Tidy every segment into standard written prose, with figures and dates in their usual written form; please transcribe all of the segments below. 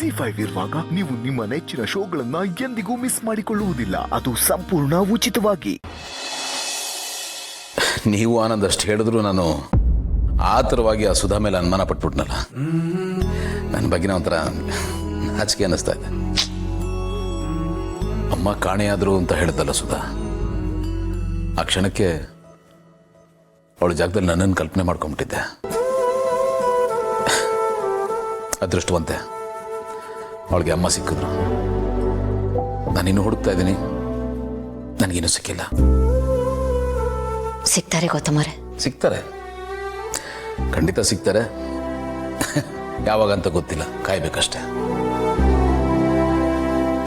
ZEE5 ಇರುವಾಗ ನೀವು ನಿಮ್ಮ ನೆಚ್ಚಿನ ಶೋಗಳನ್ನ ಎಂದಿಗೂ ಮಿಸ್ ಮಾಡಿಕೊಳ್ಳುವುದಿಲ್ಲ. ಅದು ಸಂಪೂರ್ಣ ಉಚಿತವಾಗಿ. ನೀವು ಆನಂದ್ ಅಷ್ಟು ಹೇಳಿದ್ರು ನಾನು ಆತರವಾಗಿ ಆ ಸುಧಾ ಮೇಲೆ ಅನುಮಾನ ಪಟ್ಬಿಟ್ನಲ್ಲ, ನನ್ನ ಬಗ್ಗೆ ಒಂಥರ ನಾಚಿಕೆ ಅನ್ನಿಸ್ತಾ ಇದೆ. ಅಮ್ಮ ಕಾಣೆಯಾದ್ರು ಅಂತ ಹೇಳ್ದಲ್ಲ ಸುಧಾ, ಆ ಕ್ಷಣಕ್ಕೆ ಅವಳ ಜಾಗದಲ್ಲಿ ನನ್ನನ್ನು ಕಲ್ಪನೆ ಮಾಡ್ಕೊಂಬಿಟ್ಟಿದ್ದೆ. ಅದೃಷ್ಟವಂತೆ ಅವಳಿಗೆ ಅಮ್ಮ ಸಿಕ್ಕಿದ್ರು. ನಾನಿನ್ನು ಹುಡುಕ್ತಾ ಇದ್ದೀನಿ, ನನಗಿನ್ನೂ ಸಿಕ್ಕಿಲ್ಲ. ಸಿಗ್ತಾರೆ ಗೌತಮರೇ? ಸಿಗ್ತಾರೆ, ಖಂಡಿತ ಸಿಗ್ತಾರೆ. ಯಾವಾಗ ಅಂತ ಗೊತ್ತಿಲ್ಲ, ಕಾಯ್ಬೇಕಷ್ಟೆ.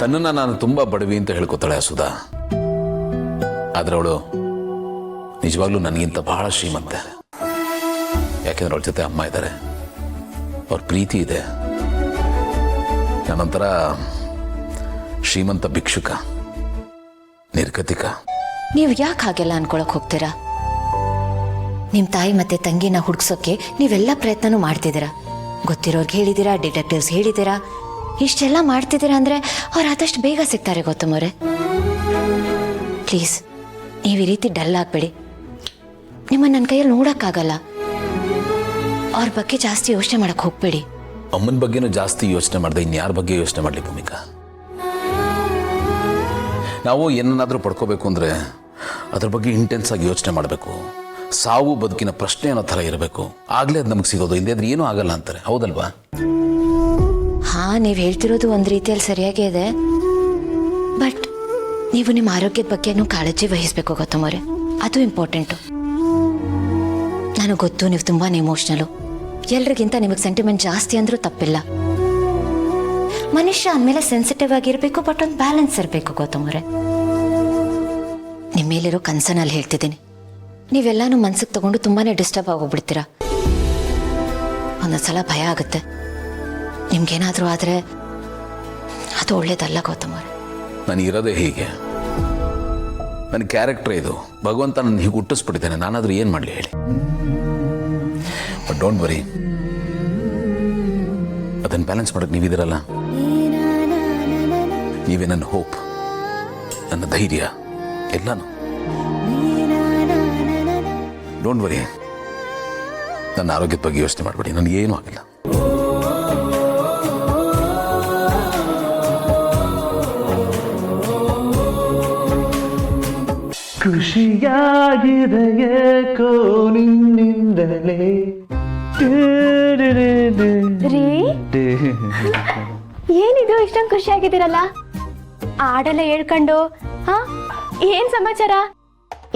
ತನ್ನನ್ನು ನಾನು ತುಂಬ ಬಡವಿ ಅಂತ ಹೇಳ್ಕೊತಾಳೆ ಸುಧಾ, ಆದರೆ ಅವಳು ನಿಜವಾಗ್ಲೂ ನನಗಿಂತ ಬಹಳ ಶ್ರೀಮಂತೆ. ಯಾಕೆಂದ್ರೆ ಅವಳ ಜೊತೆ ಅಮ್ಮ ಇದ್ದಾರೆ, ಅವ್ರ ಪ್ರೀತಿ ಇದೆ. ನಾನೊಂಥರ ಶ್ರೀಮಂತ ಭಿಕ್ಷುಕ, ನಿರ್ಗತಿಕ. ನೀವು ಯಾಕೆ ಹಾಗೆಲ್ಲ ಅನ್ಕೊಳಕ್ ಹೋಗ್ತೀರಾ? ನಿಮ್ಮ ತಾಯಿ ಮತ್ತೆ ತಂಗಿನ ಹುಡ್ಸೋಕೆ ನೀವೆಲ್ಲ ಪ್ರಯತ್ನನೂ ಮಾಡ್ತಿದ್ದೀರಾ. ಗೊತ್ತಿರೋರ್ಗೆ ಹೇಳಿದ್ದೀರಾ, ಡಿಟೆಕ್ಟಿವ್ಸ್ ಹೇಳಿದ್ದೀರಾ. ಇಷ್ಟೆಲ್ಲ ಮಾಡ್ತಿದ್ದೀರಾ ಅಂದರೆ ಅವ್ರು ಆದಷ್ಟು ಬೇಗ ಸಿಗ್ತಾರೆ ಗೌತಮರೇ. ಪ್ಲೀಸ್ ನೀವು ಈ ರೀತಿ ಡಲ್ ಆಗಬೇಡಿ. ನಿಮ್ಮನ್ನು ನನ್ನ ಕೈಯಲ್ಲಿ ನೋಡೋಕ್ಕಾಗಲ್ಲ. ಅವ್ರ ಬಗ್ಗೆ ಜಾಸ್ತಿ ಯೋಚನೆ ಮಾಡಕ್ಕೆ ಹೋಗ್ಬೇಡಿ. ಅಮ್ಮನ ಬಗ್ಗೆನೂ ಜಾಸ್ತಿ ಯೋಚನೆ ಮಾಡಿದೆ, ಇನ್ಯಾರ ಬಗ್ಗೆ ಯೋಚನೆ ಮಾಡಲಿ ಭೂಮಿಕಾ? ನಾವು ಏನನ್ನಾದರೂ ಪಡ್ಕೋಬೇಕು ಅಂದರೆ ಅದ್ರ ಬಗ್ಗೆ ಇಂಟೆನ್ಸ್ ಆಗಿ ಯೋಚನೆ ಮಾಡಬೇಕು. ಸಾವು ಬದುಕಿನ ಪ್ರಶ್ನೆ ಅನ್ನೋ ಥರ ಇರಬೇಕು, ಆಗಲೇ ಅದು ನಮಗೆ ಸಿಗೋದು. ಇಲ್ಲದೇ ಏನೂ ಆಗಲ್ಲ ಅಂತಾರೆ, ಹೌದಲ್ವಾ? ಹಾಂ, ನೀವು ಹೇಳ್ತಿರೋದು ಒಂದು ರೀತಿಯಲ್ಲಿ ಸರಿಯಾಗೇ ಇದೆ. ಬಟ್ ನೀವು ನಿಮ್ಮ ಆರೋಗ್ಯದ ಬಗ್ಗೆನೂ ಕಾಳಜಿ ವಹಿಸಬೇಕು ಗೌತಮರೇ, ಅದು ಇಂಪಾರ್ಟೆಂಟು. ನನಗೆ ಗೊತ್ತು ನೀವು ತುಂಬಾ ಎಮೋಷ್ನಲು. ಎಲ್ರಿಗಿಂತ ನಿಮಗೆ ಸೆಂಟಿಮೆಂಟ್ ಜಾಸ್ತಿ ಅಂದರೂ ತಪ್ಪಿಲ್ಲ. ಮನುಷ್ಯ ಅಂದಮೇಲೆ ಸೆನ್ಸಿಟಿವ್ ಆಗಿರಬೇಕು, ಬಟ್ ಒಂದು ಬ್ಯಾಲೆನ್ಸ್ ಇರಬೇಕು ಗೌತಮರೇ. ನಿಮ್ಮ ಮೇಲಿರೋ ಕನ್ಸರ್ನಲ್ಲಿ ಹೇಳ್ತಿದ್ದೀನಿ. ನೀವೆಲ್ಲಾನು ಮನ್ಸಿಗೆ ತಗೊಂಡು ತುಂಬಾ ಡಿಸ್ಟರ್ಬ್ ಆಗೋಗ್ಬಿಡ್ತೀರಾ. ಒಂದೊಂದ್ಸಲ ಭಯ ಆಗುತ್ತೆ. ನಿಮ್ಗೇನಾದರೂ ಆದರೆ ಅದು ಒಳ್ಳೇದಲ್ಲ ಗೌತಮರೇ. ನನಗಿರೋದೇ ಹೀಗೆ, ನನ್ನ ಕ್ಯಾರೆಕ್ಟರ್ ಇದು. ಭಗವಂತ ನನ್ನ ಹೀಗೆ ಹುಟ್ಟಿಸ್ಬಿಟ್ಟಿದ್ದಾನೆ, ನಾನಾದರೂ ಏನು ಮಾಡಲಿ ಹೇಳಿ? ಬಟ್ ಡೋಂಟ್ ವರಿ, ಅದನ್ನು ಬ್ಯಾಲೆನ್ಸ್ ಮಾಡೋಕ್ಕೆ ನೀವಿದ್ದೀರಲ್ಲ, ನೀವೇ ನನ್ನ ಹೋಪ್, ನನ್ನ ಧೈರ್ಯ, ಎಲ್ಲನೂ. ಡೋಂಟ್ ವರಿ, ನನ್ನ ಆರೋಗ್ಯದ ಬಗ್ಗೆ ಯೋಚನೆ ಮಾಡಬೇಡಿ, ನನಗೇನೂ ಆಗಿಲ್ಲ. ಖುಷಿಯಾಗಿದೆಯೇಕೋ ನಿನ್ನಿಂದಲೇ. ಏನಿದು ಇಷ್ಟೊಂದು ಖುಷಿಯಾಗಿದ್ದೀರಲ್ಲ? ಹಾಡೆಲ್ಲ ಹೇಳ್ಕೊಂಡು ಹಾ, ಏನ್ ಸಮಾಚಾರ?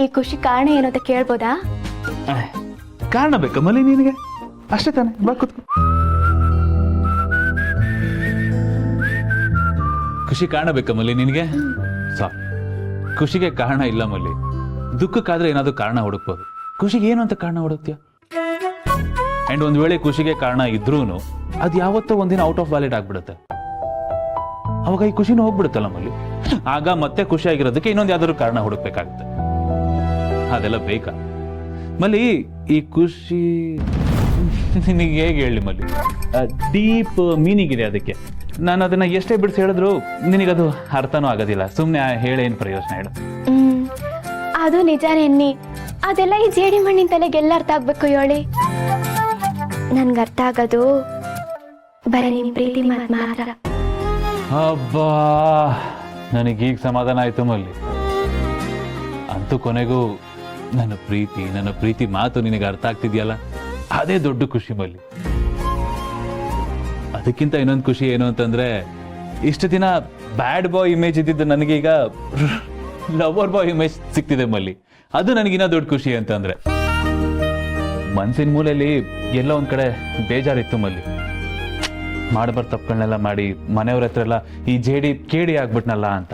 ಈ ಖುಷಿ ಕಾರಣ ಏನು ಅಂತ ಕೇಳ್ಬೋದಾ? ಕಾರಣ ಬೇಕಮ್ಮಲ್ಲಿ ನಿನಗೆ? ಅಷ್ಟೇ ತಾನೆ, ಬಾ ಕೂತ್ಕೋ. ಖುಷಿ ಕಾರಣ ಬೇಕಮ್ಮಲ್ಲಿ ನಿನಗೆ? ಸಾರಿ, ಖುಷಿಗೆ ಕಾರಣ ಇಲ್ಲ ಮಲ್ಲಿ. ದುಃಖಕ್ಕಾದ್ರೆ ಏನಾದರೂ ಕಾರಣ ಹುಡುಕ್ಬೋದು, ಖುಷಿಗೆ ಏನು ಅಂತ ಕಾರಣ ಹುಡುಕ್ತೀಯ? ಅಂಡ್ ಒಂದ್ ವೇಳೆ ಖುಷಿಗೆ ಕಾರಣ ಇದ್ರೂ ಅದು ಯಾವತ್ತೋ ಒಂದಿನ ಔಟ್ ಆಫ್ ವ್ಯಾಲಿಡ್ ಆಗ್ಬಿಡುತ್ತೆ. ಅವಾಗ ಈ ಖುಷಿನೂ ಹೋಗ್ಬಿಡುತ್ತಲ್ಲ ಮಲ್ಲಿ. ಆಗ ಮತ್ತೆ ಖುಷಿಯಾಗಿರೋದಕ್ಕೆ ಇನ್ನೊಂದು ಯಾವ್ದಾದ್ರು ಕಾರಣ ಹುಡುಕ್ಬೇಕಾಗುತ್ತೆ. ಅದೆಲ್ಲ ಬೇಕಾ ಮಲ್ಲಿ? ಈ ಖುಷಿ ನಿನಗೆ ಹೇಗೆ ಹೇಳಿ ಮಲ್ಲಿ? ಡೀಪ್ ಮೀನಿಂಗ್ ಇದೆ ಅದಕ್ಕೆ. ನಾನು ಅದನ್ನ ಎಷ್ಟೇ ಬಿಡಿಸಿ ಹೇಳಿದ್ರು ನಿನಗದು ಅರ್ಥನೂ ಆಗೋದಿಲ್ಲ. ಸುಮ್ಮನೆ ಹೇಳೇನು ಪ್ರಯೋಜನ ಹೇಳು? ಅದು ನಿಜಾನೇ ಅನ್ನಿ. ಅದೆಲ್ಲ ಈ ಜೇಡಿ ಮಣ್ಣಿನ ತಲೆಗೆಲ್ಲ ಅರ್ಥ ಆಗ್ಬೇಕು ಹೇಳಿ. ನನ್ಗೆ ಅರ್ಥ ಆಗೋದು ಬರೀ ನಿನ್ ಪ್ರೀತಿ ಮಾತ್ರ. ಅಬ್ಬಾ, ನನಗೀಗ ಸಮಾಧಾನ ಆಯ್ತು ಮಲ್ಲಿ. ಅಂತೂ ಕೊನೆಗೂ ನನ್ನ ಪ್ರೀತಿ ಮಾತು ನಿನಗೆ ಅರ್ಥ ಆಗ್ತಿದ್ಯಲ್ಲ, ಅದೇ ದೊಡ್ಡ ಖುಷಿ ಮಲ್ಲಿ. ಅದಕ್ಕಿಂತ ಇನ್ನೊಂದು ಖುಷಿ ಏನು ಅಂತಂದ್ರೆ, ಇಷ್ಟು ದಿನ ಬ್ಯಾಡ್ ಬಾಯ್ ಇಮೇಜ್ ಇದ್ದಿದ್ದು ನನಗೀಗ ಲವರ್ ಬಾಯ್ ಇಮೇಜ್ ಸಿಗ್ತಿದೆ ಮಲ್ಲಿ. ಅದು ನನಗಿನ್ನ ದೊಡ್ಡ ಖುಷಿ ಅಂತಂದ್ರೆ. ಮನ್ಸಿನ ಮೂಲೆಯಲ್ಲಿ ಎಲ್ಲ ಒಂದ್ ಕಡೆ ಬೇಜಾರಿತ್ತು ಮಲ್ಲಿ. ಮಾಡಬಾರ್ದು ತಪ್ಪುಗಳನ್ನೆಲ್ಲ ಮಾಡಿ ಮನೆಯವ್ರ ಹತ್ರ ಎಲ್ಲ ಈ ಜೇಡಿ ಕೇಡಿ ಆಗ್ಬಿಟ್ನಲ್ಲ ಅಂತ.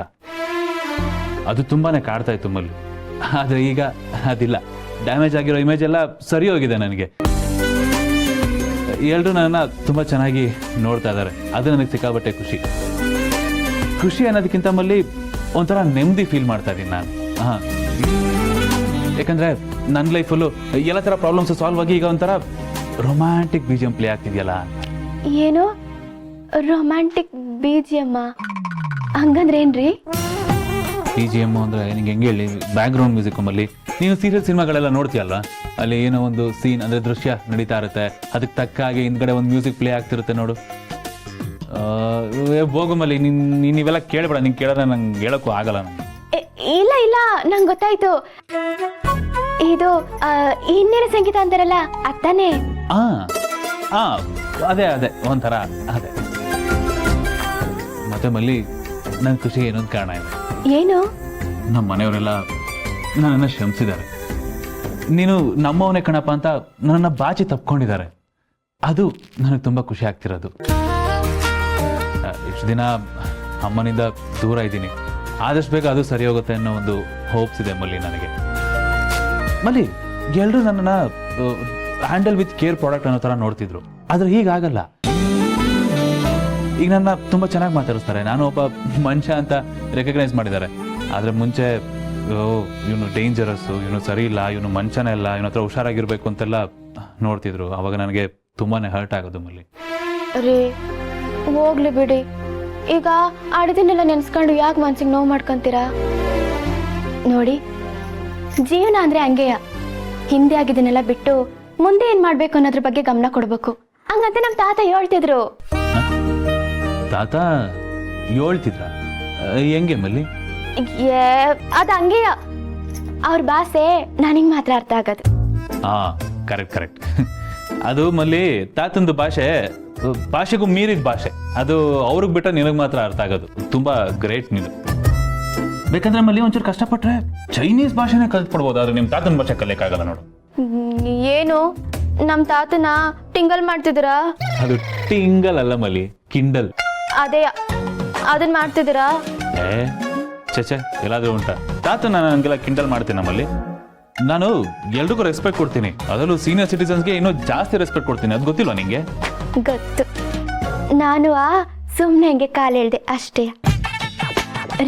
ಅದು ತುಂಬಾನೇ ಕಾಡ್ತಾ ಇತ್ತು ಮಲ್ಲಿ. ಆದ್ರೆ ಈಗ ಅದಿಲ್ಲ. ಡ್ಯಾಮೇಜ್ ಆಗಿರೋ ಇಮೇಜ್ ಎಲ್ಲ ಸರಿ ಹೋಗಿದೆ ನನಗೆ. ಎಲ್ಲರೂ ನನ್ನ ತುಂಬಾ ಚೆನ್ನಾಗಿ ನೋಡ್ತಾ ಇದ್ದಾರೆ, ಅದು ನನಗೆ ಸಿಕ್ಕಾಬಟ್ಟೆ ಖುಷಿ ಅನ್ನೋದಕ್ಕಿಂತ ಮಲ್ಲಿ ಒಂಥರ ನೆಮ್ಮದಿ ಫೀಲ್ ಮಾಡ್ತಾ ಇದ್ದೀನಿ ನಾನು. ಯಾಕಂದ್ರೆ ನನ್ನ ಲೈಫಲ್ಲೂ ಎಲ್ಲ ಥರ ಪ್ರಾಬ್ಲಮ್ಸ್ ಸಾಲ್ವ್ ಆಗಿ ಈಗ ಒಂಥರ ರೊಮ್ಯಾಂಟಿಕ್ BGM ಪ್ಲೇ ಆಗ್ತಿದೆಯಲ್ಲ. ಏನು ರೊಮ್ಯಾಂಟಿಕ್ BGM ಹಂಗಂದ್ರೆ ಏನ್ರಿ? BGM ಅಂದರೆ ನಿಂಗೆ ಹೆಂಗೆ ಹೇಳಿ, ಬ್ಯಾಕ್ಗ್ರೌಂಡ್ ಮ್ಯೂಸಿಕ್ ಮಲ್ಲಿ. ನೀನು ಸೀರಿಯಲ್ ಸಿನಿಮಾಗಳೆಲ್ಲ ನೋಡ್ತೀಯಲ್ವಾ, ಅಲ್ಲಿ ಏನೋ ಒಂದು ಸೀನ್ ಅಂದರೆ ದೃಶ್ಯ ನಡೀತಾ ಇರುತ್ತೆ, ಅದಕ್ಕೆ ತಕ್ಕ ಹಾಗೆ ಹಿಂದ್ಗಡೆ ಒಂದು ಮ್ಯೂಸಿಕ್ ಪ್ಲೇ ಆಗ್ತಿರುತ್ತೆ ನೋಡು. ಹೋಗು ಮಲ್ಲಿ, ನೀವೆಲ್ಲ ಕೇಳಬೇಡ. ನಿಂಗೆ ಕೇಳಿದ್ರೆ ನಂಗೆ ಹೇಳೋಕ್ಕೂ ಆಗಲ್ಲ. ನಂಗೆ ಇಲ್ಲ ಇಲ್ಲ, ನಂಗೆ ಗೊತ್ತಾಯ್ತು. ಇದು ಹಿನ್ನೆಲೆ ಸಂಗೀತ ಅಂತಾರಲ್ಲ ಅತ್ತಾನೆ. ಅದೇ ಅದೇ ಒಂಥರ ಅದೇ. ಮತ್ತೆ ಮಲ್ಲಿ, ನನ್ನ ಖುಷಿಗೆ ಏನೊಂದು ಕಾರಣ ಇದೆ. ಏನು? ನಮ್ಮ ಮನೆಯವರೆಲ್ಲ ನನ್ನನ್ನು ಶ್ರಮಿಸಿದ್ದಾರೆ. ನೀನು ನಮ್ಮವನೇ ಕಣಪ್ಪ ಅಂತ ನನ್ನನ್ನು ಬಾಚಿ ತಪ್ಕೊಂಡಿದ್ದಾರೆ. ಅದು ನನಗೆ ತುಂಬ ಖುಷಿ ಆಗ್ತಿರೋದು. ಇಷ್ಟು ದಿನ ಅಮ್ಮನಿಂದ ದೂರ ಇದ್ದೀನಿ, ಆದಷ್ಟು ಬೇಗ ಅದು ಸರಿ ಹೋಗುತ್ತೆ ಅನ್ನೋ ಒಂದು ಹೋಪ್ಸ್ ಇದೆ ಮಲ್ಲಿ ನನಗೆ. ಮಲ್ಲಿ, ಎಲ್ಲರೂ ನನ್ನನ್ನು ಹ್ಯಾಂಡಲ್ ವಿತ್ ಕೇರ್ ಪ್ರಾಡಕ್ಟ್ ಅನ್ನೋ ಥರ ನೋಡ್ತಿದ್ರು, ಆದರೆ ಹೀಗಾಗಲ್ಲ. ಈಗ ನನ್ನ ತುಂಬ ಚೆನ್ನಾಗಿ ಮಾತಾಡಿಸ್ತಾರೆ, ನಾನು ಒಬ್ಬ ಮನುಷ್ಯ ಅಂತ ರೆಕಗ್ನೈಸ್ ಮಾಡಿದ್ದಾರೆ. ಆದರೆ ಮುಂಚೆ ಇವನು ಡೇಂಜರಸ್ಸು, ಇವನು ಸರಿ ಇಲ್ಲ, ಇವನು ಮನುಷ್ಯನೇ ಇಲ್ಲ, ಇವನ ಹತ್ರ ಹುಷಾರಾಗಿರ್ಬೇಕು ಅಂತೆಲ್ಲ ನೋಡ್ತಿದ್ರು. ಅವಾಗ ನನಗೆ ತುಂಬಾ ಹರ್ಟ್ ಆಗೋದು ಮಲ್ಲಿ. ರೀ ಹೋಗ್ಲಿ ಬಿಡಿ. ಈಗ ಆಡಿದನ್ನೆಲ್ಲ ನೆನ್ಸ್ಕೊಂಡು ಯಾಕೆ ಮನ್ಸಿಗೆ ನೋವು ಮಾಡ್ಕೊಂತೀರಾ? ನೋಡಿ, ಜೀವನ ಅಂದ್ರೆ ಹಂಗೆಯ. ಹಿಂದೆ ಆಗಿದ್ದನ್ನೆಲ್ಲ ಬಿಟ್ಟು ಮುಂದೆ ಏನ್ ಮಾಡ್ಬೇಕು ಅನ್ನೋದ್ರ ಬಗ್ಗೆ ಗಮನ ಕೊಡ್ಬೇಕು. ಹಂಗಂತ ನಮ್ಮ ತಾತ ಹೇಳ್ತಿದ್ರು. ತಾತ ಹೇಳ್ತಿದ್ರ? ಹೆಂಗೆ ಮಲ್ಲಿ? ಅದ ಹಂಗೆಯ. ಅವ್ರ ಭಾಷೆ ನನಗೆ ಮಾತ್ರ ಅರ್ಥ ಆಗೋದು. ಕರೆಕ್ಟ್. ಅದು ಮಲ್ಲಿ, ತಾತಂದು ಭಾಷೆಗೂ ಮೀರಿದ ಭಾಷೆ. ಅದು ಅವ್ರಿಗೆ ಬಿಟ್ರೆ ನಿನಗೆ ಮಾತ್ರ ಅರ್ಥ ಆಗೋದು. ತುಂಬಾ ಗ್ರೇಟ್ ನೀನು. ಬೇಕಂದ್ರೆ ಮಲ್ಲಿ ಒಂಚೂರು ಕಷ್ಟಪಟ್ರೆ ಚೈನೀಸ್ ಭಾಷೆನೇ ಕಲ್ತ್ಕೊಡ್ಬೋದು, ಆದ್ರೆ ನಿಮ್ಮ ತಾತನ ಭಾಷೆ ಕಲಿಯಕ್ಕಾಗಲ್ಲ ನೋಡು. ಏನು ನಮ್ಮ ತಾತನ ಟಿಂಗಲ್ ಮಾಡ್ತಿದ್ದೀರಾ? ಅದು ಟಿಂಗಲ್ ಅಲ್ಲ ಮಲ್ಲಿ, ಕಿಂಡಲ್. ಅದೇ ಅದನ್ನ ಮಾಡ್ತಿದ್ದೀರಾ? ಚೇಚೆ, ಎಲ್ಲಾದ್ರೂ ಉಂಟಾ? ತಾತ ನಾನು ಹಂಗೆಲ್ಲ ಕಿಂಡಲ್ ಮಾಡ್ತೀನಿ. ನಮ್ಮಲ್ಲಿ ನಾನು ಎಲ್ರಿಗೂ ರೆಸ್ಪೆಕ್ಟ್ ಕೊಡ್ತೀನಿ, ಅದರಲ್ಲೂ ಸೀನಿಯರ್ ಸಿಟಿಸನ್ಸ್ಗೆ ಇನ್ನೂ ಜಾಸ್ತಿ ರೆಸ್ಪೆಕ್ಟ್ ಕೊಡ್ತೀನಿ. ಅದು ಗೊತ್ತಿಲ್ವಾ ನಿಂಗೆ? ಗೊತ್ತು. ನಾನು ಸುಮ್ಮನೆ ಹಂಗೆ ಕಾಲು ಹೇಳ್ದೆ ಅಷ್ಟೇ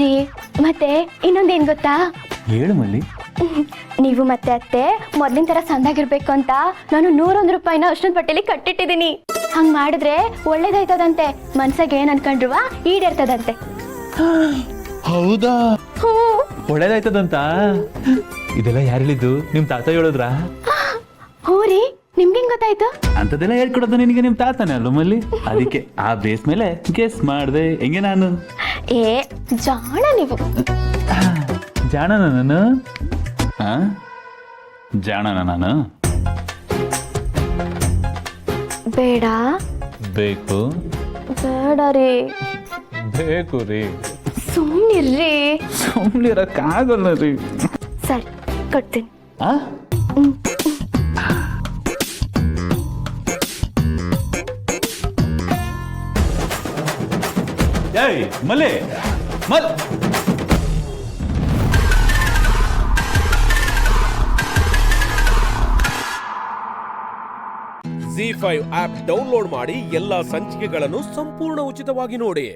ರೀ. ಮತ್ತೆ ಇನ್ನೊಂದೇನು ಗೊತ್ತಾ? ಹೇಳು ಮಲ್ಲಿ. ನೀವು ಮತ್ತೆ ಅತ್ತೆ ಮೊದ್ಲಿನ ತರ ಸಂದಾಗಿರ್ಬೇಕು ಅಂತ ನಾನು 101 ರೂಪಾಯಿನ ಅಷ್ಟೊಂದು ಪಟ್ಟೆಲಿ ಕಟ್ಟಿಟ್ಟಿದ್ದೀನಿ. ಹಂಗ್ ಮಾಡಿದ್ರೆ ಒಳ್ಳೇದಾಯ್ತದಂತೆ, ಮನ್ಸಾಗ ಏನ್ ಅನ್ಕೊಂಡ್ರುವ ಈಡೇರ್ತದಂತೆ. ಹೌದಾ? ಒಳ್ಳೇದಾಯ್ತದಂತ? ಇದೆಲ್ಲ ಯಾರು ಹೇಳಿದ್ದು? ನಿಮ್ ತಾತ ಹೇಳಿದ್ರಾ? ಹ್ಞೂ ರೀ. ನಿಮ್ಗೇನ್ ಗೊತ್ತಾಯ್ತು? ಅಂತದೆಲ್ಲ ಹೇಳ್ಕೊಡೋದು ನಿನಗೆ ನಿಮ್ ತಾತನೇ ಅಲ್ಲ ಮಲ್ಲಿ. ಅದಕ್ಕೆ ಆ ಬೇಸ್ ಮೇಲೆ ಗೆಸ್ ಮಾಡ್ದೆ. ಹೆಂಗೆ ನಾನು? ಜಾಣ ನೀವು. ಜಾಣನ ನಾನು? ಜಾಣನ ನಾನು? ಬೇಡ. ಬೇಕು. ಬೇಡ ರೀ. ಬೇಕು ರೀ. ಸುಮ್ಮನಿರ್ರಿ. ಸುಮ್ಮನಿರಕ್ಕಾಗಲ್ಲ ರೀ. ಸರಿ, ಕೊಡ್ತೀನಿ. ಏಯ್ ಮಲ್ಲಿ, ZEE5 ಆಪ್ ಡೌನ್ಲೋಡ್ ಮಾಡಿ ಎಲ್ಲಾ ಸಂಚಿಕೆಗಳನ್ನು ಸಂಪೂರ್ಣ ಉಚಿತವಾಗಿ ನೋಡಿ.